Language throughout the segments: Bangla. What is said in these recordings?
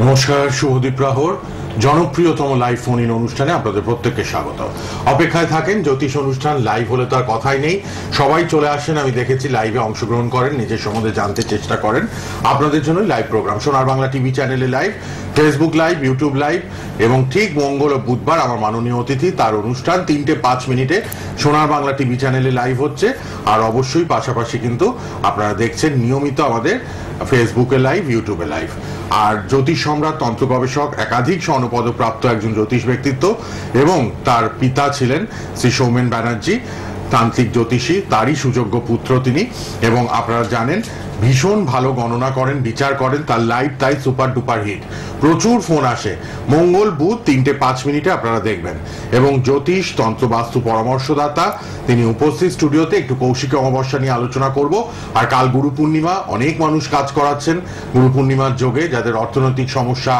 নমস্কার, শুভদীপ প্রহর জনপ্রিয়তম লাইভ ফোন ইন অনুষ্ঠানে আপনাদের প্রত্যেককে স্বাগত। অপেক্ষায় থাকেন জ্যোতিষ অনুষ্ঠান লাইভ হলে তো আর কথাই নেই, সবাই চলে আসেন। আমি দেখেছি লাইভে অংশগ্রহণ করেন, নিজের সম্বন্ধে জানতে চেষ্টা করেন। আপনাদের জন্য লাইভ প্রোগ্রাম সোনার বাংলা টিভি চ্যানেলে live, Facebook live, YouTube live এবং ঠিক মঙ্গল ও বুধবার আমার মাননীয় অতিথি তার অনুষ্ঠান 3:05 সোনার বাংলা টিভি চ্যানেলে লাইভ হচ্ছে। আর অবশ্যই পাশাপাশি কিন্তু আপনারা দেখছেন নিয়মিত আমাদের ফেসবুকে লাইভ, ইউটিউবে লাইভ। আর জ্যোতিষ সম্রাট, তন্ত্র গবেষক, একাধিক স্বর্ণপদকপ্রাপ্ত একজন জ্যোতিষ ব্যক্তিত্ব এবং তার পিতা ছিলেন শ্রী সৌমেন ব্যানার্জি, তান্ত্রিক জ্যোতিষী, তারই সুযোগ্য পুত্র তিনি। এবং আপনারা জানেন ভীষণ ভালো গণনা করেন, বিচার করেন, তার লাইভ তাই সুপার ডুপার হিট। প্রচুর ফোন আসে। মঙ্গল বুধ 3:05 আপনারা দেখবেন। এবং জ্যোতিষ, তন্ত্র, বাস্তু পরামর্শদাতা তিনি উপস্থিত স্টুডিওতে। একটু কৌশিক অমাবস্যা নিয়ে আলোচনা করব। আর কাল গুরু পূর্ণিমা, অনেক মানুষ কাজ করাচ্ছেন গুরু পূর্ণিমার যোগে। যাদের অর্থনৈতিক সমস্যা,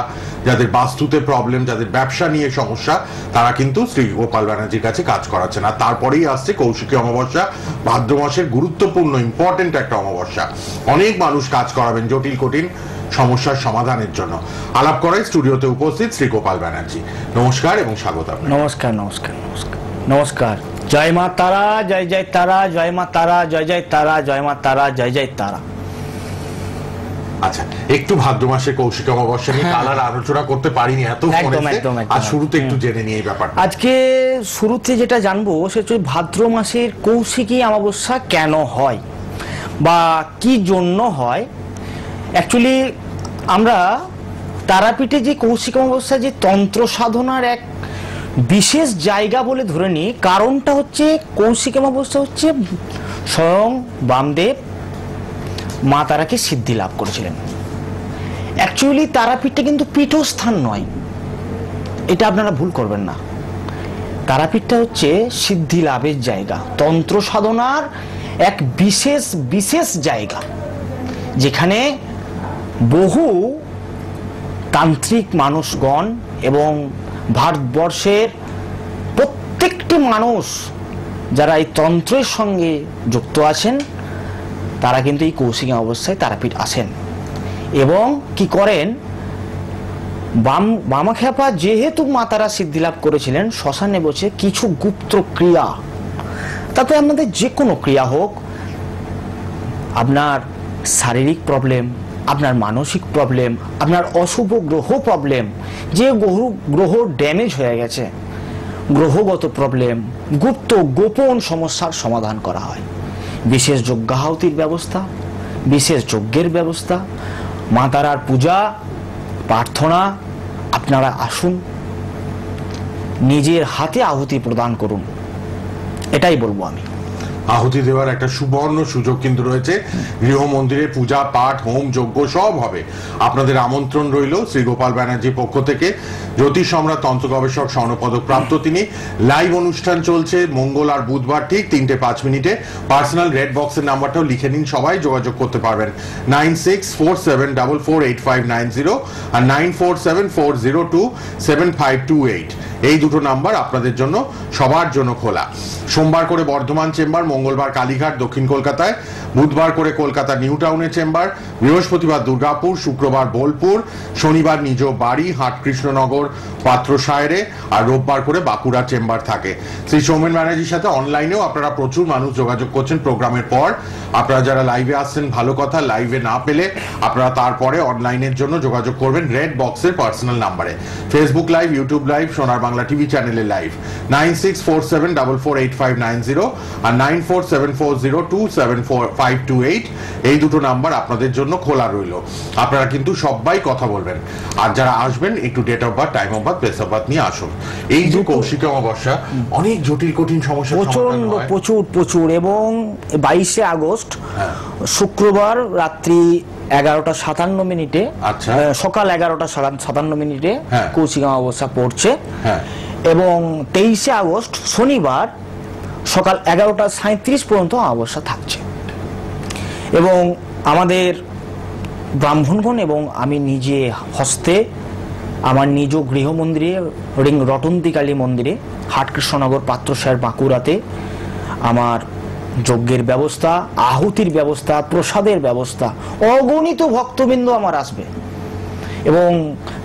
যাদের বাস্তুতে প্রবলেম, যাদের ব্যবসা নিয়ে সমস্যা, তারা কিন্তু শ্রী গোপাল ব্যানার্জির কাছে কাজ করাচ্ছেন। আর তারপরেই আসছে কৌশিকী অমাবস্যা, ভাদ্র মাসের গুরুত্বপূর্ণ ইম্পর্টেন্ট একটা অমাবস্যা। অনেক মানুষ কাজ করাবেন জটিল কঠিন সমস্যার সমাধানের জন্য। আলাপ করাই স্টুডিওতে উপস্থিত শ্রী গোপাল ব্যানার্জি। নমস্কার এবং স্বাগত আপনাকে। নমস্কার নমস্কার নমস্কার নমস্কার। জয় মা তারা, জয় জয় তারা, জয় মা তারা, জয় জয় তারা, জয় মা তারা, জয় জয় তারা। আচ্ছা, একটু ভাদ্র মাসে কৌশিক অমাবস্যা নিয়ে কাল আর আলোচনা করতে পারিনি, এত ফোন এসেছে। আর শুরুতে একটু জেনে নিয়ে এই ব্যাপারটা। আজকে শুরুতে যেটা জানবো সেটা হচ্ছে ভাদ্র মাসের কৌশিকী অমাবস্যা কেন হয় বা কি জন্য হয়। অ্যাকচুয়ালি আমরা তারাপীঠে যে কৌশিক অমাবস্যা যে তন্ত্র সাধনার এক বিশেষ জায়গা বলে ধরে নিই। কারণটা হচ্ছে কৌশিক অমাবস্যা হচ্ছে স্বয়ং বামদেব মা তারাকে সিদ্ধি লাভ করেছিলেন। অ্যাকচুয়ালি তারাপীঠটা কিন্তু পীঠস্থান নয়, এটা আপনারা ভুল করবেন না। তারাপীঠটা হচ্ছে সিদ্ধি লাভের জায়গা, তন্ত্র সাধনার এক বিশেষ বিশেষ জায়গা, যেখানে বহু তান্ত্রিক মানুষগণ এবং ভারতবর্ষের প্রত্যেকটি মানুষ যারা এই তন্ত্রের সঙ্গে যুক্ত আছেন, তারা কিন্তু এই কৌশিকী অবস্থায় তারাপীঠ আসেন এবং কি করেন। বামাখ্যাপা যেহেতু মা তারা সিদ্ধি লাভ করেছিলেন, শ্মশানে বসে কিছু গুপ্ত ক্রিয়া, তাতে আমাদের যে কোনো ক্রিয়া হোক, আপনার শারীরিক প্রবলেম, আপনার মানসিক প্রবলেম, আপনার অশুভ গ্রহ প্রবলেম, যে গ্রহ ড্যামেজ হয়ে গেছে, গ্রহগত প্রবলেম, গুপ্ত গোপন সমস্যার সমাধান করা হয়। বিশেষ যজ্ঞাহুতির ব্যবস্থা, বিশেষ যজ্ঞের ব্যবস্থা, মা তারার পূজা প্রার্থনা। আপনারা আসুন, নিজের হাতে আহুতি প্রদান করুন, এটাই বলবো আমি। আহুতি দেওয়ার একটা সুবর্ণ সুযোগ কিন্তু রয়েছে। গৃহ মন্দিরে পূজা পাঠ, হোম যজ্ঞ সব হবে। আপনাদের আমন্ত্রণ রইল শ্রী গোপাল ব্যানার্জির পক্ষ থেকে। জ্যোতিষ সম্রাট, তন্ত্র গবেষক, স্বর্ণপদক প্রাপ্ত তিনি। লাইভ অনুষ্ঠান চলছে মঙ্গল আর বুধবার ঠিক 3:05। পার্সোনাল রেড বক্সের নাম্বারটাও লিখে নিন, সবাই যোগাযোগ করতে পারবেন। 9647448590 আর 9474027528 এই দুটো নাম্বার আপনাদের জন্য সবার জন্য খোলা। সোমবার করে বর্ধমান চেম্বার, মঙ্গলবার কালীঘাট দক্ষিণ কলকাতায়, বুধবার করে কলকাতা নিউ টাউনের চেম্বার, বৃহস্পতিবার দুর্গাপুর, শুক্রবার বোলপুর, শনিবার নিজ বাড়ি হাটকৃষ্ণনগর পাত্রসায়রে, আর রোববার করে বাঁকুড়া চেম্বার থাকে। শ্রী সৌমেন ব্যানার্জির সাথে অনলাইনেও আপনারা প্রচুর মানুষ যোগাযোগ করছেন প্রোগ্রামের পর। আপনারা যারা লাইভে আসছেন ভালো কথা, লাইভে না পেলে আপনারা তারপরে অনলাইনের জন্য যোগাযোগ করবেন রেড বক্সের পার্সোনাল নাম্বারে। ফেসবুক লাইভ, ইউটিউব লাইভ, সোনার বাংলা টিভি চ্যানেলে লাইভ 9647448590 আর 9474027528 এই দুটো নাম্বার আপনাদের জন্য খোলা রইল। আপনারা কিন্তু সবাই কথা বলবেন। আর যারা আসবেন একটু date of birth, time of birth, place of birth নিয়ে আসুন। এই যে কৌশিকী অমাবস্যা অনেক জটিল কঠিন সমস্যা প্রচুর প্রচুর। এবং 22শে আগস্ট শুক্রবার রাত্রি 11:57 আচ্ছা, সকাল 11:57 কৌশিকী অমাবস্যা পড়ছে। এবং 23শে আগস্ট শনিবার সকাল 11:37 পর্যন্ত অমাবস্যা থাকছে। এবং আমাদের ব্রাহ্মণগণ এবং আমি নিজে হস্তে আমার নিজ গৃহ মন্দিরে রটন্তী কালী মন্দিরে হাটকৃষ্ণনগর পাত্রসায়র বাঁকুড়াতে আমার যজ্ঞের ব্যবস্থা, আহুতির ব্যবস্থা, প্রসাদের ব্যবস্থা, অগণিত ভক্তবৃন্দ আমার আসবে এবং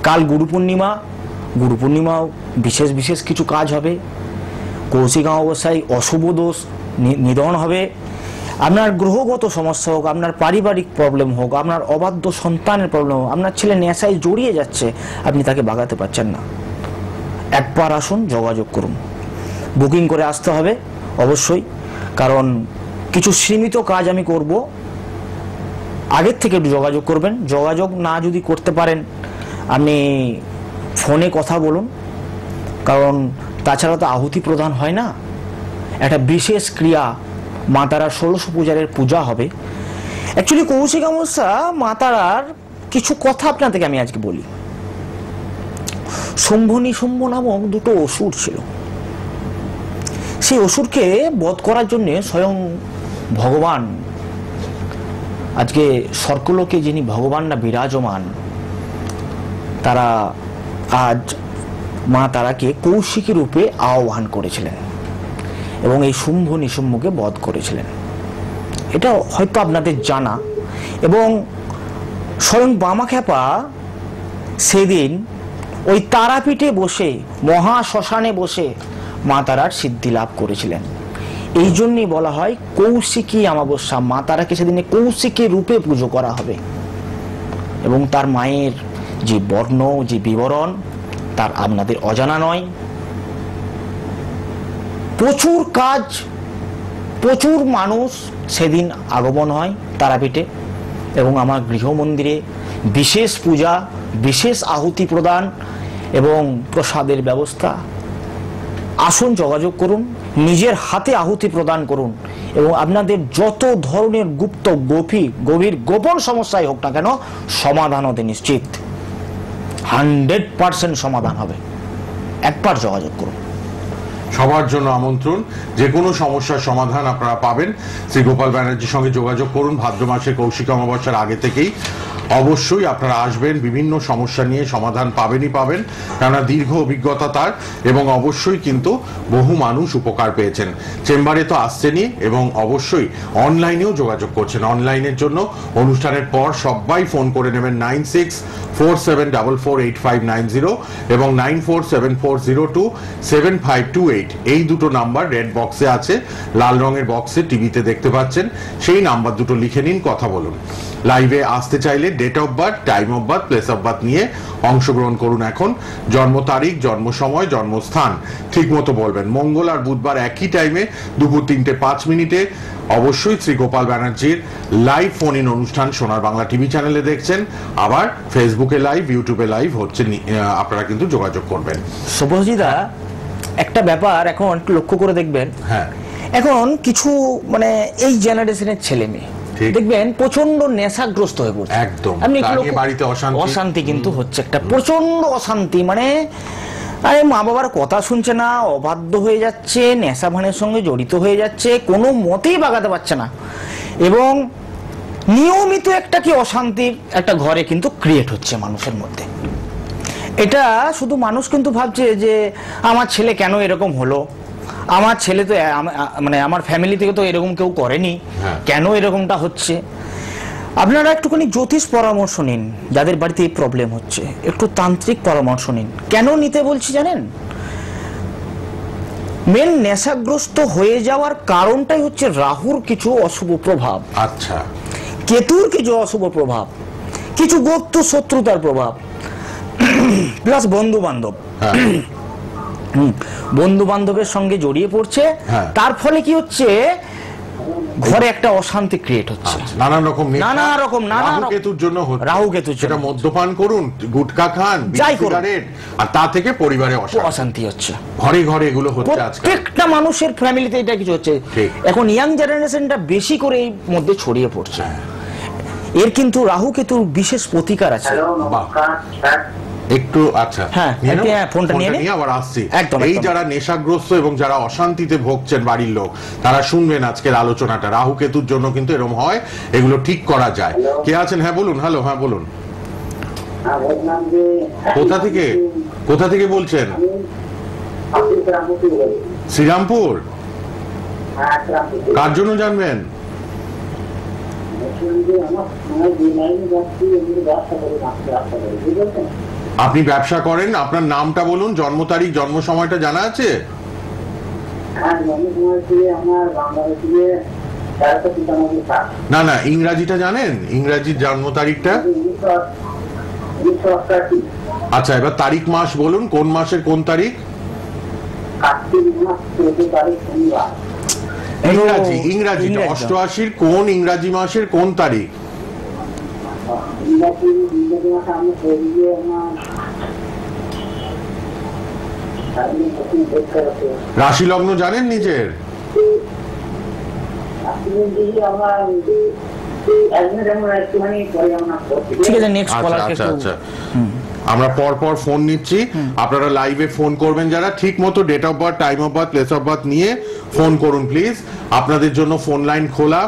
কাল গুরু পূর্ণিমাও বিশেষ বিশেষ কিছু কাজ হবে। কৌশিক অমাবস্যায় অশুভ দোষ নিধন হবে। আপনার গ্রহগত সমস্যা হোক, আপনার পারিবারিক প্রবলেম হোক, আপনার অবাধ্য সন্তানের প্রবলেম হোক, আপনার ছেলে নেশায় জড়িয়ে যাচ্ছে, আপনি তাকে বাগাতে পারছেন না, একবার আসুন, যোগাযোগ করুন। বুকিং করে আসতে হবে অবশ্যই, কারণ কিছু সীমিত কাজ আমি করব। আগের থেকে একটু যোগাযোগ করবেন। যোগাযোগ না যদি করতে পারেন, আপনি ফোনে কথা বলুন, কারণ তাছাড়া তো আহুতি প্রদান হয় না। একটা বিশেষ ক্রিয়া, মা তারার 1600 পূজারের পূজা হবে। অ্যাকচুয়ালি কৌশিক অমাবস্যা মা তারার কিছু কথা আপনাদেরকে আমি আজকে বলি। শম্ভু নিশুম্ভ নামক দুটো অসুর ছিল। সেই অসুরকে বধ করার জন্য স্বয়ং ভগবান, আজকে স্বর্গলোকে যিনি ভগবানরা বিরাজমান, তারা আজ মা তারাকে কৌশিকী রূপে আহ্বান করেছিলেন এবং এই শুম্ভ নিশুম্ভকে বধ করেছিলেন। এটা হয়তো আপনাদের জানা। এবং স্বয়ং বামাখ্যাপা সেদিন ওই তারাপীঠে বসে, মহা শ্মশানে বসে মা তারার সিদ্ধি লাভ করেছিলেন। এই জন্যই বলা হয় কৌশিকী অমাবস্যা। মা তারাকে সেদিনে কৌশিকী রূপে পুজো করা হবে এবং তার মায়ের যে বর্ণ, যে বিবরণ, তার আপনাদের অজানা নয়। প্রচুর কাজ, প্রচুর মানুষ সেদিন আগমন হয় তারাপীঠে এবং আমার গৃহ মন্দিরে বিশেষ পূজা, বিশেষ আহুতি প্রদান এবং প্রসাদের ব্যবস্থা। আসুন, যোগাযোগ করুন, নিজের হাতে আহুতি প্রদান করুন এবং আপনাদের যত ধরনের গুপ্ত, গভীর গোপন সমস্যাই হোক না কেন, সমাধান হতে নিশ্চিত। 100% সমাধান হবে। একবার যোগাযোগ করুন। সবার জন্য আমন্ত্রণ। যে কোনো সমস্যার সমাধান আপনারা পাবেন। শ্রী গোপাল ব্যানার্জির সঙ্গে যোগাযোগ করুন। ভাদ্র মাসের কৌশিক অমাবস্যার আগে থেকেই অবশ্যই আপনারা আসবেন, বিভিন্ন সমস্যা নিয়ে সমাধান পাবেনই পাবেন, কেননা দীর্ঘ অভিজ্ঞতা তার এবং অবশ্যই কিন্তু বহু মানুষ উপকার পেয়েছেন। চেম্বারে তো আসছেনই এবং অবশ্যই অনলাইনেও যোগাযোগ করছেন। অনলাইনের জন্য অনুষ্ঠানের পর সবাই ফোন করে নেবেন 9647448590 এবং 9474027528। এই দুটো নাম্বার রেড বক্সে আছে, লাল রঙের বক্সে টিভিতে দেখতে পাচ্ছেন। সেই নাম্বার দুটো লিখে নিন, কথা বলুন। লাইভে আসতে চাইলে date of birth, time of birth, place of birth নিয়ে অংশগ্রহণ করুন। এখন জন্ম তারিখ, জন্ম সময়, জন্মস্থান ঠিক মতো বলবেন। মঙ্গল আর বুধবার একই টাইমে দুপুর 3:05 অবশ্যই শ্রী গোপাল ব্যানার্জির লাইভ ফোন ইন অনুষ্ঠান সোনার বাংলা টিভি চ্যানেলে দেখছেন। আবার ফেসবুকে লাইভ, ইউটিউবে লাইভ হচ্ছে, আপনারা কিন্তু যোগাযোগ করবেন। শুভজিদা, একটা ব্যাপার এখন একটু লক্ষ্য করে দেখবেন। হ্যাঁ, এখন কিছু মানে এই জেনারেশনের ছেলে মেয়ে দেখবেন প্রচন্ড নেশাগ্রস্ত হয়ে পড়ছে। একদম, আপনি বাড়িতে অশান্তি কিন্তু হচ্ছে, একটা প্রচন্ড অশান্তি। মানে আরে মা বাবার কথা শুনছে না, অবাধ্য হয়ে যাচ্ছে, নেশা ভানের সঙ্গে জড়িত হয়ে যাচ্ছে, কোনো মতেই বাগাতে পারছে না এবং নিয়মিত একটা কি অশান্তির একটা ঘরে কিন্তু ক্রিয়েট হচ্ছে মানুষের মধ্যে। এটা শুধু মানুষ কিন্তু ভাবছে যে আমার ছেলে কেন এরকম হলো, আমার ছেলে তো মানে আমার ফ্যামিলি থেকে তো এরকম কেউ করেনি, কেন এরকমটা হচ্ছে। আপনারা একটুখানি জ্যোতিষ পরামর্শ নিন, যাদের বাড়িতে এই প্রবলেম হচ্ছে একটু তান্ত্রিক পরামর্শ নিন। কেন নিতে বলছি জানেন? মেন নেশাগ্রস্ত হয়ে যাওয়ার কারণটাই হচ্ছে রাহুর কিছু অশুভ প্রভাব, আচ্ছা, কেতুর কিছু অশুভ প্রভাব, কিছু গোপ্ত শত্রুতার প্রভাব, প্লাস বন্ধু বান্ধব, বন্ধু বান্ধবের সঙ্গে জড়িয়ে পড়ছে। তার ফলে কি হচ্ছে, ঘরে একটা অশান্তি ক্রিয়েট হচ্ছে। নানা রকম রাহু কেতুর জন্য সেটা মদ্যপান করুন, গুটখা খান, সিগারেট, আর তা থেকে পরিবারে অশান্তি হচ্ছে, ঘরে ঘরে এগুলো হচ্ছে। প্রত্যেকটা মানুষের ফ্যামিলিতে এটা কিছু হচ্ছে। এখন ইয়াং জেনারেশনটা বেশি করে এই মধ্যে ছড়িয়ে পড়ছে। এর কিন্তু রাহু কেতুর বিশেষ প্রতিকার আছে। একটু আচ্ছা, ফোনটা নিয়ে আবার আসছি। এই যারা নেশাগ্রস্ত এবং যারা অশান্তিতে ভুগছেন বাড়ির লোক, তারা শুনবেন আজকের আলোচনাটা। রাহু কেতুর জন্য কিন্তু এরকম হয়, এগুলো ঠিক করা যায়। কে আছেন? হ্যাঁ বলুন। হ্যালো, হ্যাঁ বলুন। কোথা থেকে বলছেন? শ্রীরামপুর। কার জন্য জানবেন? আপনি ব্যবসা করেন, আপনার নামটা বলুন, জন্ম তারিখ, জন্ম সময়টা জানা আছে? না না, ইংরাজিটা জানেন? ইংরাজির জন্ম তারিখটা? আচ্ছা, এবার তারিখ মাস বলুন, কোন মাসের কোন তারিখ? ইংরাজি, ইংরাজিটা 88 কোন ইংরাজি মাসের কোন তারিখ? রাশি লগ্ন জানেন নিজের? ঠিক আছে, নেক্সট কলার। আচ্ছা আচ্ছা, আমরা পর পর ফোন নিচ্ছি, আপনারা লাইভে ফোন করবেন যারা, ঠিক মতো date of birth, time of birth, place of birth নিয়ে ফোন করুন প্লিজ। আপনাদের জন্য ফোন লাইন খোলা,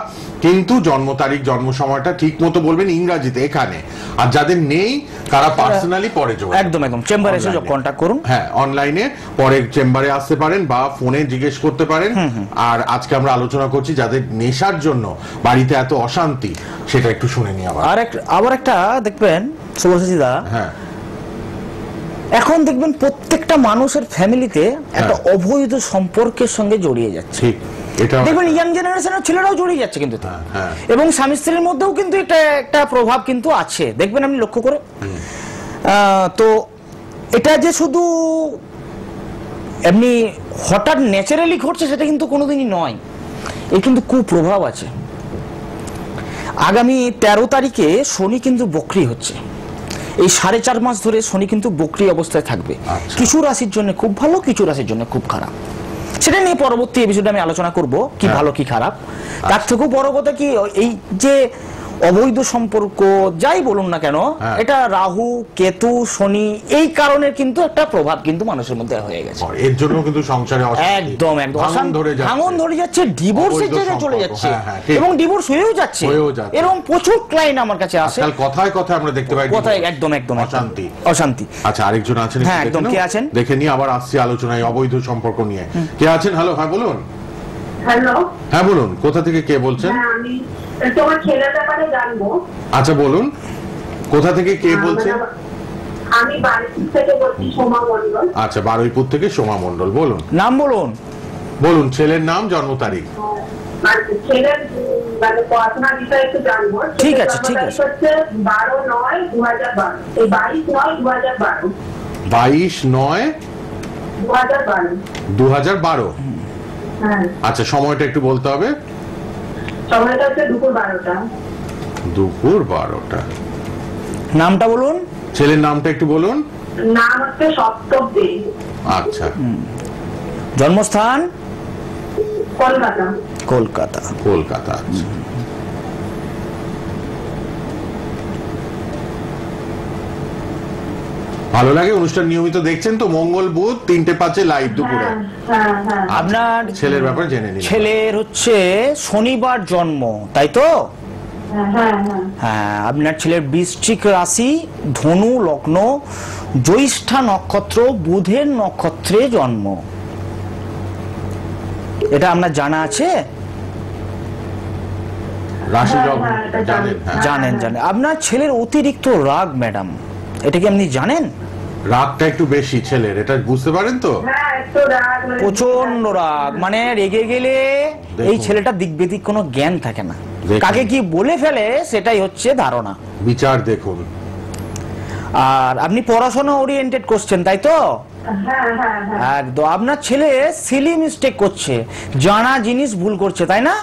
কিন্তু জন্ম তারিখ, জন্ম সময়টা ঠিক মতো বলবেন ইংরাজিতে এখানে। আর যাদের নেই তারা পার্সোনালি পরে যোগাযোগ, একদম একদম চেম্বারে এসে কন্টাক্ট করুন। হ্যাঁ, অনলাইনে পরে চেম্বারে আসতে পারেন বা ফোনে জিজ্ঞেস করতে পারেন। আর আজকে আমরা আলোচনা করছি যাদের নেশার জন্য বাড়িতে এত অশান্তি, সেটা একটু শুনে নি। আবার একটা দেখবেন শুভশ্রীদা, হ্যাঁ, এখন দেখবেন প্রত্যেকটা মানুষের ফ্যামিলিতে একটা অবৈধ সম্পর্কের সঙ্গে জড়িয়ে যাচ্ছে। ঠিক, এটা দেখবেন ইয়াং জেনারেশনের ছেলেরাও জড়িয়ে যাচ্ছে কিন্তু, এবং স্বামী স্ত্রীর মধ্যেও কিন্তু এটা একটা প্রভাব কিন্তু আছে, দেখবেন আপনি লক্ষ্য করে। তো এটা যে শুধু এমনি হঠাৎ ন্যাচারালি ঘটছে সেটা কিন্তু কোনোদিনই নয়, এর কিন্তু কুপ্রভাব আছে। আগামী 13 তারিখে শনি কিন্তু বক্রি হচ্ছে, এই 4.5 মাস ধরে শনি কিন্তু বক্রি অবস্থায় থাকবে। কিছু রাশির জন্য খুব ভালো, কিছু রাশির জন্য খুব খারাপ, সেটা নিয়ে পরবর্তী এপিসোডে আমি আলোচনা করব কি ভালো কি খারাপ। তার থেকেও বড় কথা কি, এই যে অবৈধ সম্পর্ক যাই বলুন না কেন, এটা রাহু কেতু শনি এই কারণে কিন্তু একটা প্রভাব কিন্তু মানুষের মধ্যে হয়ে গেছে। এর জন্য কিন্তু সংসারে একদম একদম ভাঙন ধরে যাচ্ছে, ডিভোর্সের জায়গায় চলে যাচ্ছে, এবং ডিভোর্স হয়েও যাচ্ছে। এরকম প্রচুর ক্লায়েন্ট আমার কাছে আসে, কথায় কথায় আমরা দেখতে পাই কথায় একদম একদম অশান্তি অশান্তি। আচ্ছা, আরেকজন আছেন, হ্যাঁ একদম, কে আছেন দেখে নিয়ে আবার আসছি আলোচনায় অবৈধ সম্পর্ক নিয়ে। কে আছেন? হ্যালো, হ্যাঁ বলুন। হ্যালো, হ্যাঁ বলুন, কোথা থেকে কে বলছেন? আমি তোমার ছেলের ব্যাপারে জানবো। আচ্ছা বলুন, কোথা থেকে কে বলছেন? আমি বারুইপুর থেকে বলছি, সোমা মণ্ডল। আচ্ছা, বারুইপুর থেকে সোমা মণ্ডল, বলুন। নাম বলুন। বলুন, ছেলের নাম, জন্ম তারিখ। ছেলের মানে পড়াশোনার বিষয়ে একটু জানবো। ঠিক আছে ঠিক আছে। হচ্ছে 12/9/2012, এই 22/9/2012। 22/9/2012। হ্যাঁ, আচ্ছা, সময়টা একটু বলতে হবে। সময়টা হচ্ছে দুপুর 12টা। দুপুর 12টা। নামটা বলুন, ছেলের নামটা একটু বলুন। নাম হচ্ছে সপ্তক দে। আচ্ছা, জন্মস্থান কলকাতা। কলকাতা। কলকাতা। আচ্ছা, ভালো লাগে অনুষ্ঠান নিয়মিত দেখছেন তো? মঙ্গল বুধ 3টে 5 লাইভ দুপুরে। আপনার ছেলের ব্যাপারে জেনে নিন। ছেলের হচ্ছে শনিবার জন্ম, তাই তো? হ্যাঁ, আপনার ছেলের বৃশ্চিক রাশি, ধনু লগ্ন, জ্যৈষ্ঠা নক্ষত্র, বুধের নক্ষত্রে জন্ম। এটা আপনার জানা আছে? রাশি লগ্ন জানেন? জানেন জানেন। আপনার ছেলের অতিরিক্ত রাগ ম্যাডাম, এটা কি আপনি জানেন? রাগটা একটু বেশি ছেলের, এটা বুঝতে পারেন তো? প্রচন্ড রাগ, মানে রেগে গেলে এই ছেলেটা দিকবেদিক কোনো জ্ঞান থাকে না, কাকে কি বলে ফেলে সেটাই হচ্ছে ধারণা। বিচার দেখুন। আর আপনি পড়াশোনা ওরিয়েন্টেড করছেন, তাই তো? একদম। আপনার ছেলে সিলি মিস্টেক করছে, জানা জিনিস ভুল করছে, তাই না?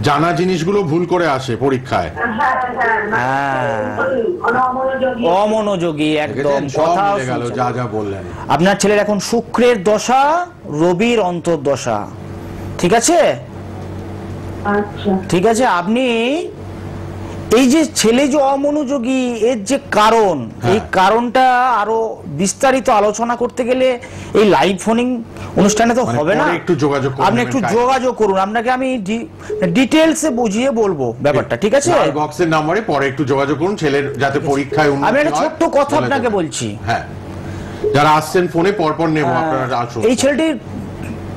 জানা জিনিসগুলো ভুল করে আসে পরীক্ষায়। অমনোযোগী, একদম কথা গেল যা যা বললেন। আপনার ছেলের এখন শুক্রের দশা, রবির অন্তর্দশা, ঠিক আছে? ঠিক আছে। আপনি এই যে ছেলে যে অমনোযোগী, এর যে কারণ, এই কারণটা আরো বিস্তারিত আলোচনা করতে গেলে এই লাইভ ফোনিং অনুষ্ঠানে তো হবে না, একটু যোগাযোগ করুন। আপনি একটু যোগাযোগ করুন, আপনাকে আমি ডিটেইলসে বুঝিয়ে বলবো ব্যাপারটা, ঠিক আছে? বক্সের নম্বরে পরে একটু যোগাযোগ করুন, ছেলের যাতে পরীক্ষায় উন্নতি হয়। আমি একটা ছোট্ট কথা আপনাকে বলছি। হ্যাঁ, যারা আসছেন ফোনে পরপর নেব, আপনারা আসুন। এই ছেলেটির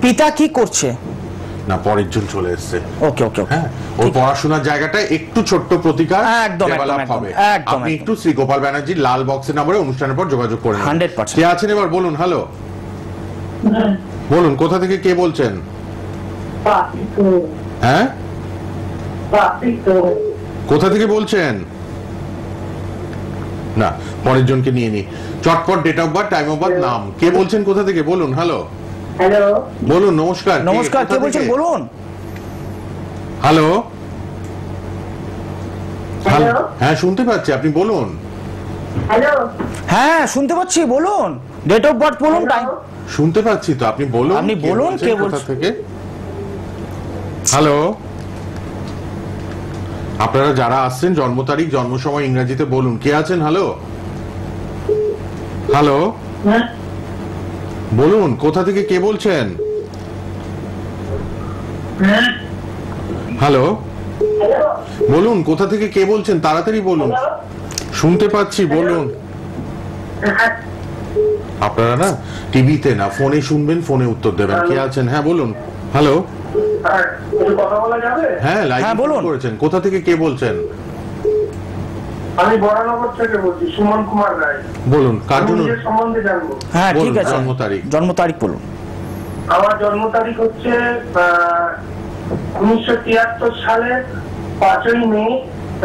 পিতা কি করছে? না, পরের জন চলে এসছে। ওকে ওকে ওকে হ্যাঁ, ওর পড়াশোনার জায়গাটা একটু ছোট্ট প্রতিকার একদম, ডেভেলপ একদম, হবে। একদম, আপনি একদম। একটু শ্রী গোপাল ব্যানার্জির লাল বক্সের নম্বরে অনুষ্ঠানের পর যোগাযোগ করে নিন। 100%। কে আছেন এবার বলুন? হ্যালো, বলুন কোথা থেকে কে বলছেন? হ্যাঁ, কোথা থেকে বলছেন? না, পরের জনকে নিয়ে নি। চটপট date of birth, time of birth, নাম। কে বলছেন, কোথা থেকে বলুন? হ্যালো, হ্যালো, বলুন। নমস্কার, নমস্কার, কে কোথা বলছেন থেকে? বলুন। হ্যালো, হ্যালো, হ্যাঁ শুনতে পাচ্ছি, আপনি বলুন। হ্যালো, হ্যাঁ শুনতে পাচ্ছি, বলুন। ডেট অফ বার্থ বলুন, টাইম। শুনতে পাচ্ছি তো, আপনি বলুন। আপনি বলুন, কে কোথা বলছেন? থেকে? হ্যালো, আপনারা যারা আসছেন জন্ম তারিখ, জন্ম সময় ইংরেজিতে বলুন। কে আছেন? হ্যালো, হ্যালো, হ্যাঁ, বলুন কোথা থেকে কে বলছেন? হ্যাঁ, হ্যালো, হ্যালো, বলুন কোথা থেকে কে বলছেন, তাড়াতাড়ি বলুন। হ্যালো, শুনতে পাচ্ছি, বলুন। হ্যাঁ, আপনারা না টিভিতে না, ফোনে শুনবেন, ফোনে উত্তর দেবেন। কে আছেন? হ্যাঁ বলুন। হ্যালো, একটু কথা বলা যাবে? হ্যাঁ লাইভ হ্যাঁ, বলুন। করেছেন। কোথা থেকে কে বলছেন? আমি বরানগর থেকে বলছি, সুমন কুমার রায়। বলুন কার আমি জন্য? নিজের সম্বন্ধে জানবো। হ্যাঁ ঠিক বলুন, আছে, জন্ম তারিখ। জন্ম তারিখ বলুন। আমার জন্ম তারিখ হচ্ছে 1973 সালে 5ই মে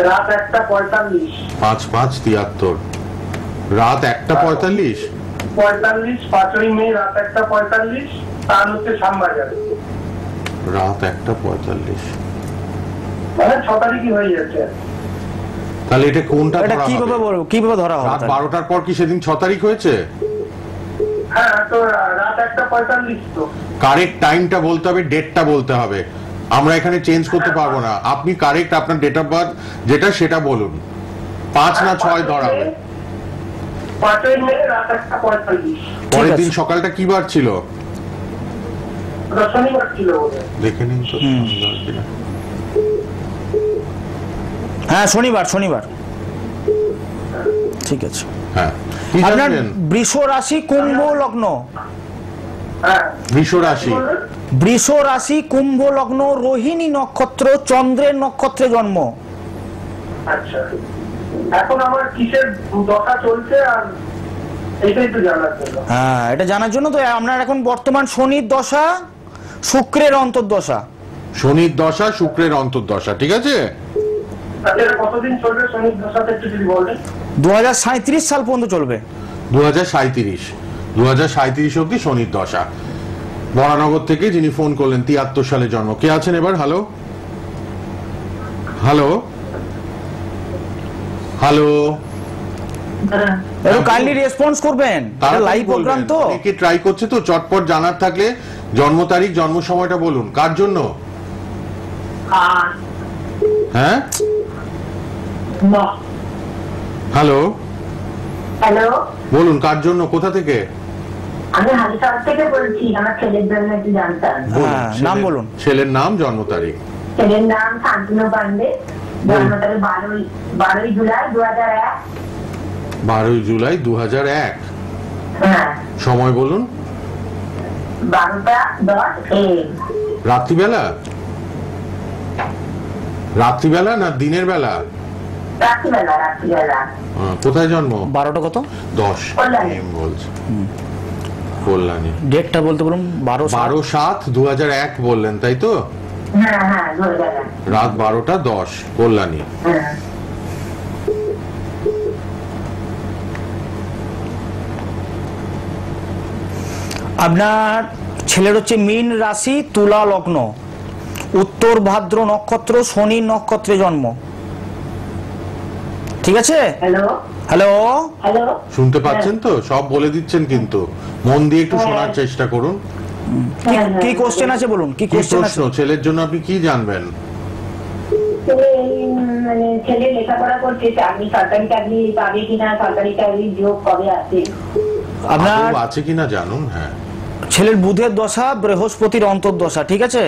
রাত 1:45। 5/5/73, রাত 1:45। 5ই মে রাত 1:45, তার হচ্ছে শ্যামবাজার। রাত 1:45, মানে 6 তারিখই হয়ে যাচ্ছে। তাহলে এটা কোনটা এটা ধরা কিভাবে হবে? বলবো, কিভাবে ধরা হবে রাত তাহলে? 12টার পর কি সেদিন 6 তারিখ হয়েছে? হ্যাঁ, তো রাত 1:45 তো। কারেক্ট টাইমটা বলতে হবে, ডেটটা বলতে হবে। আমরা এখানে চেঞ্জ করতে পারবো না। আপনি কারেক্ট আপনার ডেট অফ বার্থ যেটা সেটা বলুন। 5 না 6 ধরা হবে। 5ই মে রাত 1:45। পরের আছে। দিন সকালটা কি বার ছিল? ওটা শনিবার ছিল বোধহয়। দেখে নিন তো সুন্দর কিনা। হ্যাঁ শনিবার, শনিবার। ঠিক আছে। হ্যাঁ, কি আপনার জানবেন? বৃষ রাশি, কুম্ভ লগ্ন। হ্যাঁ, বৃষ রাশি। বলুন। বৃষ রাশি, কুম্ভ লগ্ন, রোহিণী নক্ষত্র, চন্দ্রের নক্ষত্রে জন্ম। আচ্ছা, এখন আমার কিসের দশা চলছে আর এটাই তো জানার জন্য। হ্যাঁ এটা জানার জন্য তো আপনার এখন বর্তমান শনির দশা, শুক্রের অন্তর্দশা। শনির দশা, শুক্রের অন্তর্দশা, ঠিক আছে? তাহলে এটা কতদিন চলবে শনির দশাতে একটু যদি বলেন? 2037 সাল পর্যন্ত চলবে। 2037 অব্দি শনির দশা। বরানগর থেকে যিনি ফোন করলেন 73 সালে জন্ম। কে আছেন এবার? হ্যালো, হ্যালো, হ্যালো, একটু কাইন্ডলি রেসপন্স করবেন, লাইভ প্রোগ্রাম তো। কে ট্রাই করছে তো, চটপট জানার থাকলে জন্ম তারিখ, জন্ম সময়টা বলুন। কার জন্য? আর হ্যাঁ, না। হ্যালো, হ্যালো, বলুন কার জন্য, কোথা থেকে? আমি হালিশহর থেকে বলছি, আমার ছেলের জন্য একটু জানতাম। বলুন, হ্যাঁ, নাম বলুন। ছেলের নাম, জন্ম তারিখ। ছেলের নাম শান্তনু পান্ডে, জন্ম তারিখ 12ই জুলাই 2001। 12 জুলাই 2001। হ্যাঁ, সময় বলুন। 12:10 AM। রাত্রিবেলা? রাত্রিবেলা না দিনের বেলা? রাত্রিবেলা, রাত্রিবেলা। কোথায় জন্ম? 12টা কত? 10 কল্যাণী। AM বলছে। কল্যাণী। ডেটটা বলতে বলুন। 12/7/2001 বললেন, তাই তো? হ্যাঁ, হ্যাঁ, 2001। রাত 12:10, কল্যাণী। হ্যাঁ, আপনার ছেলের হচ্ছে মীন রাশি, তুলা লগ্ন, উত্তর ভাদ্র নক্ষত্র, শনি নক্ষত্রে জন্ম। ঠিক আছে। Hello, hello, hello. শুনতে পাচ্ছেন তো? সব বলে দিচ্ছেন, কিন্তু মন দিয়ে একটু শোনার চেষ্টা করুন। হ্যাঁ, কি হ্যাঁ। কোশ্চেন আছে বলুন, কি কি কোশ্চেন আছে? প্রশ্ন? ছেলের জন্য আপনি কি জানবেন? মানে ছেলে লেখাপড়া করছে, চাকরি, সরকারি চাকরি পাবে কিনা, সরকারি চাকরির যোগ কবে আছে? আপনার আদৌ আছে কিনা জানুন। হ্যাঁ, ছেলের বুধের দশা, বৃহস্পতির অন্তর্দশা। ঠিক আছে।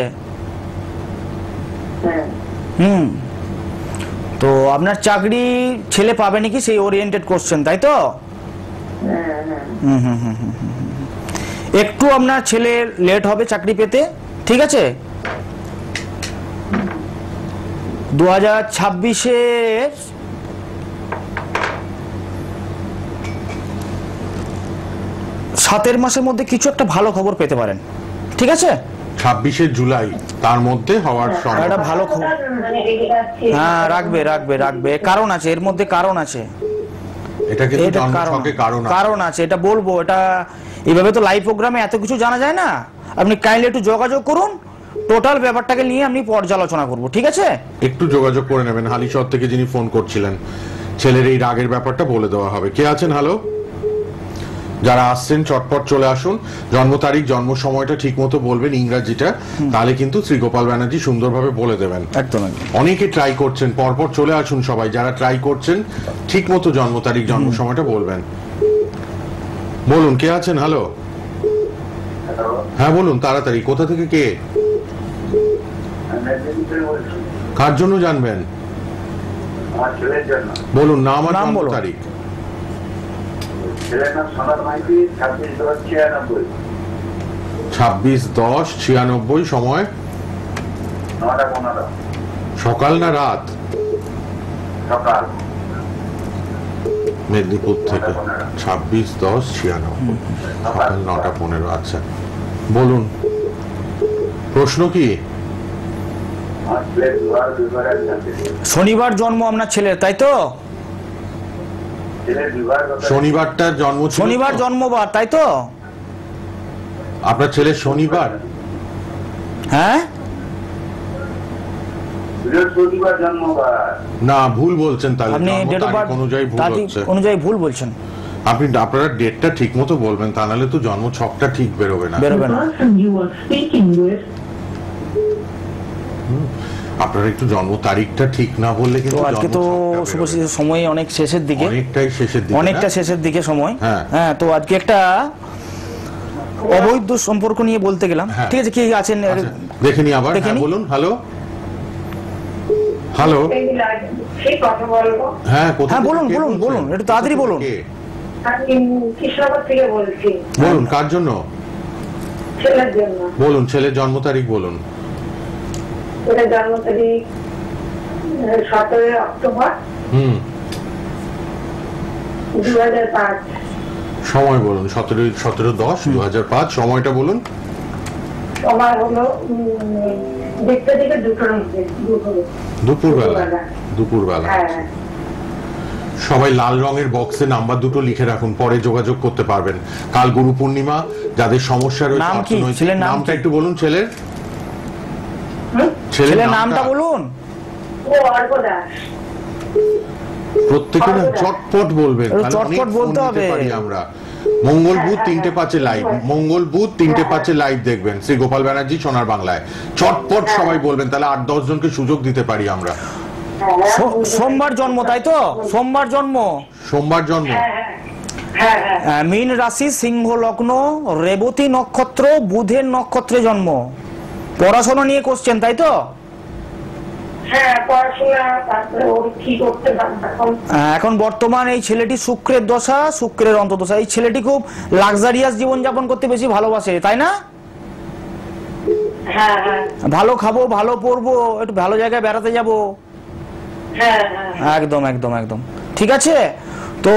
হ্যাঁ, তো আপনার চাকরি ছেলে পাবে নাকি সেই ওরিয়েন্টেড কোশ্চেন, তাই তো? হ্যাঁ, হ্যাঁ। একটু আপনার ছেলে লেট হবে চাকরি পেতে। ঠিক আছে। 2026-এর 7 মাসের মধ্যে কিছু একটা ভালো খবর পেতে পারেন, ঠিক আছে? 26শে জুলাই তার মধ্যে হওয়ার একটা সম্ভাবনা। ভালো খবর, হ্যাঁ রাখবে রাখবে রাখবে, কারণ আছে এর মধ্যে, কারণ আছে, এটা কিন্তু এটা জন্মছকে কারণ আছে। কারণ আছে, এটা বলবো। এটা এইভাবে তো লাইভ প্রোগ্রামে এত কিছু জানা যায় না। আপনি কাইন্ডলি একটু যোগাযোগ করুন, টোটাল ব্যাপারটাকে নিয়ে আমি পর্যালোচনা করব, ঠিক আছে? একটু যোগাযোগ করে নেবেন। হালিশহর থেকে যিনি ফোন করছিলেন, ছেলের এই রাগের ব্যাপারটা বলে দেওয়া হবে। কে আছেন? হ্যালো, যারা আসছেন চটপট চলে আসুন। জন্ম তারিখ, জন্ম সময়টা ঠিক মতো বলবেন, ইংরাজিটা, তাহলে কিন্তু শ্রীগোপাল ব্যানার্জি সুন্দরভাবে বলে দেবেন। একদম একদম। অনেকে ট্রাই করছেন, পরপর চলে আসুন সবাই যারা ট্রাই করছেন, ঠিক মতো জন্ম তারিখ, জন্ম সময়টা বলবেন। বলুন, কে আছেন? হ্যালো, হ্যাঁ বলুন তাড়াতাড়ি। কোথা থেকে কে? কার জন্য জানবেন? আমার ছেলের জন্য। বলুন নাম আর নাম জন্ম বলুন। তারিখ। ছেলের নাম সোনার মাইতি, 26/10/96, 26/10/96, সময় 9:15 সকাল না রাত? সকাল। মেদিনীপুর থেকে 26/10/96, সকাল 9:15। আচ্ছা বলুন, প্রশ্ন কি? আমার ছেলের বিবাহের জানতে চাই। শনিবার জন্ম আপনার ছেলের, তাই তো? ছেলের বিবাহের কথা। শনিবারটার জন্ম ছিল তো? শনিবার জন্মবার, তাই তো? আপনার ছেলের শনিবার? হ্যাঁ, বৃহস্পতিবার জন্মবার। না, ভুল বলছেন। তাহলে আপনি জন্ম ডেট অফ তারিখ বার্থ অনুযায়ী ভুল হচ্ছে। অনুযায়ী ভুল বলছেন। আপনারা ডেটটা ঠিক মতো বলবেন, তা নাহলে তো জন্ম ছকটা ঠিক বেরোবে না। বেরোবে The না। person you are speaking with আপনারা একটু জন্ম তারিখটা ঠিক না বললে তো কিন্তু আজকে তো শুভশ্রীর সময় অনেক শেষের দিকে, অনেকটাই শেষের দিকে, অনেকটা না? শেষের দিকে সময়। হ্যাঁ। হ্যাঁ, তো আজকে একটা অবৈধ সম্পর্ক নিয়ে বলতে গেলাম, হ্যাঁ। ঠিক আছে? কি আছেন? আচ্ছা, দেখে নি আবার। দেখে হ্যাঁ নি। বলুন। হ্যালো, হ্যালো, সেই কথা বলবো। হ্যাঁ কোথা হ্যাঁ থেকে বলুন কে বলুন বলছেন? বলুন, একটু তাড়াতাড়ি কোথা থেকে বলুন। কে? আমি কৃষ্ণনগর থেকে বলছি, বলুন কার জন্য? ছেলের জন্য। বলুন ছেলের জন্ম তারিখ বলুন। ছেলের জন্ম তারিখ 17 অক্টোবর হুম, 2005। সময় বলুন। 17/10/2005, সময়টা বলুন। সময় হলো দেখতে দেখে দুটোর মধ্যে। দুপুরবেলা। দুপুরবেলা। হ্যাঁ। সবাই লাল রঙের বক্সে নাম্বার দুটো লিখে রাখুন, পরে যোগাযোগ করতে পারবেন। কাল গুরু পূর্ণিমা, যাদের সমস্যা রয়েছে নাম কি? অর্থনৈতিক, ছেলের নাম নামটা কি? একটু বলুন ছেলের। ছেলের নামটা বলুন। ও অর্ক দাস। প্রত্যেকে না চটপট বলবেন, একটু তাহলে অনেক চটপট ফোন বলতে নিতে হবে। পারি আমরা। মঙ্গল বুধ 3টে 5-এ লাইভ, মঙ্গল বুধ 3টে 5-এ লাইভ দেখবেন শ্রী গোপাল ব্যানার্জি সোনার বাংলায়। চটপট সবাই বলবেন, তাহলে 8-10 জনকে সুযোগ দিতে পারি আমরা। সোমবার জন্ম, তাই তো? সোমবার জন্ম, সোমবার জন্ম। হ্যাঁ। মীন রাশি, সিংহ লগ্ন, রেবতী নক্ষত্র, বুধের নক্ষত্রে জন্ম। পড়াশোনা নিয়ে কোশ্চেন, তাই তো? হ্যাঁ, পড়াশোনা, তারপরে ওর কি করতে পারবে এখন। এখন বর্তমান এই ছেলেটি শুক্রের দশা, শুক্রের অন্তর্দশা। এই ছেলেটি খুব লাক্সারিয়াস জীবনযাপন করতে বেশি ভালোবাসে, তাই না? হ্যাঁ। ভালো খাবো, ভালো পড়বো, একটু ভালো জায়গায় বেড়াতে যাব। হ্যাঁ। একদম একদম একদম ঠিক আছে। তো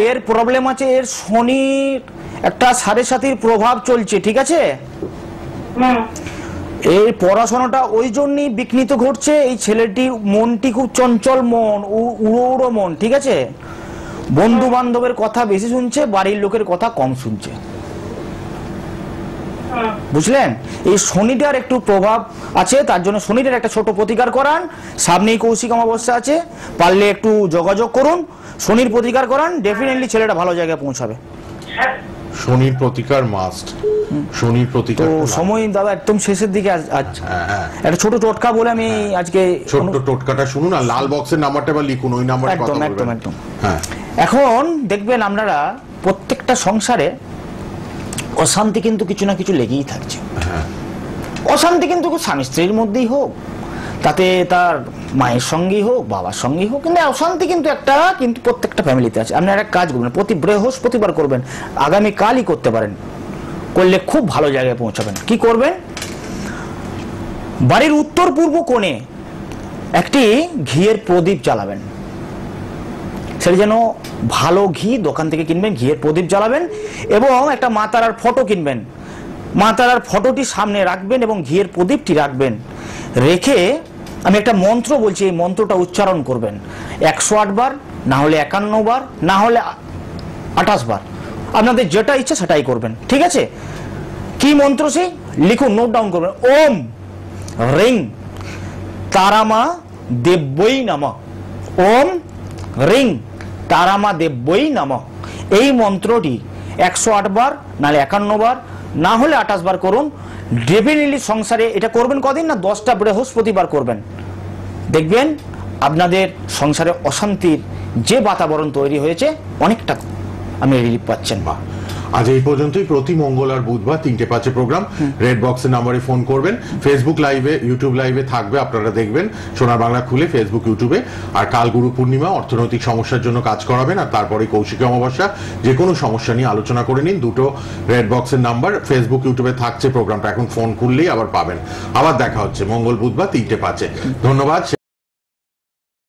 এর প্রবলেম আছে, এর শনির একটা সাড়ে সাতির প্রভাব চলছে, ঠিক আছে? এই পড়াশোনাটা ওই জন্যই বিঘ্নিত ঘটছে। এই ছেলেটি মনটি খুব চঞ্চল মন, উড়ো উড়ো মন, ঠিক আছে? বন্ধু বান্ধবের কথা বেশি শুনছে, বাড়ির লোকের কথা কম শুনছে, বুঝলেন? এই শনিটার একটু প্রভাব আছে, তার জন্য শনিটার একটা ছোট প্রতিকার করান। সামনেই কৌশিক অমাবস্যা আছে, পারলে একটু যোগাযোগ করুন, শনির প্রতিকার করান, ডেফিনেটলি ছেলেটা ভালো জায়গায় পৌঁছাবে। শনির প্রতিকার মাস্ট। শনির তো প্রতিকার সময় দাদা একদম শেষের দিকে একটা ছোট টোটকা বলে আমি আজকে ছোট্ট টোটকাটা শুনুন, আর লাল বক্সের নাম্বারটা বা লিখুন, ওই নাম্বারে কথা একদম একদম বলবেন। একদম। হ্যাঁ, এখন দেখবেন আপনারা প্রত্যেকটা সংসারে অশান্তি কিন্তু কিছু না কিছু লেগেই থাকছে। হ্যাঁ, অশান্তি কিন্তু স্বামী স্ত্রীর মধ্যেই হোক, তাতে তার মায়ের সঙ্গেই হোক, বাবার সঙ্গেই হোক, কিন্তু অশান্তি কিন্তু একটা কিন্তু প্রত্যেকটা ফ্যামিলিতে আছে। আপনি একটা কাজ করবেন, প্রতি বৃহস্পতিবার করবেন, আগামী কালই করতে পারেন, করলে খুব ভালো জায়গায় পৌঁছাবেন। কি করবেন? বাড়ির উত্তর পূর্ব কোণে একটি ঘিয়ের প্রদীপ জ্বালাবেন, সেটা যেন ভালো ঘি দোকান থেকে কিনবেন, ঘিয়ের প্রদীপ জ্বালাবেন এবং একটা মা তারার ফটো কিনবেন, মা তারার ফটোটি সামনে রাখবেন এবং ঘিয়ের প্রদীপটি রাখবেন, রেখে আমি একটা মন্ত্র বলছি, এই মন্ত্রটা উচ্চারণ করবেন 108 বার, না হলে 51 বার, না হলে 28 বার, আপনাদের যেটা ইচ্ছা সেটাই করবেন, ঠিক আছে? কি মন্ত্র সেই লিখুন, নোট ডাউন করবেন। ওম রিং তারামা দেব্যই নমঃ, ওম রিং তারামা দেব্যই নমঃ। এই মন্ত্রটি 108 বার, নাহলে 51 বার, না হলে 28 বার করুন। ডেফিনেটলি সংসারে এটা করবেন কদিন না, 10টা বৃহস্পতিবার করবেন, দেখবেন আপনাদের সংসারে অশান্তির যে বাতাবরণ তৈরি হয়েছে অনেকটা আপনি রিলিফ পাচ্ছেন। আজ এই পর্যন্তই। প্রতি মঙ্গল আর বুধবার 3টে 5 প্রোগ্রাম রেড বক্সের নাম্বারে ফোন করবেন। ফেসবুক লাইভে, ইউটিউব লাইভে থাকবে, আপনারা দেখবেন সোনার বাংলা খুলে ফেসবুক, ইউটিউবে। আর কাল গুরু পূর্ণিমা, অর্থনৈতিক সমস্যার জন্য কাজ করাবেন, আর তারপরে কৌশিকী অমাবস্যা, যে কোনো সমস্যা নিয়ে আলোচনা করে নিন। দুটো রেড বক্সের নাম্বার ফেসবুক, ইউটিউবে থাকছে প্রোগ্রামটা, এখন ফোন করলেই আবার পাবেন। আবার দেখা হচ্ছে মঙ্গল বুধবার 3টে 5-এ। ধন্যবাদ।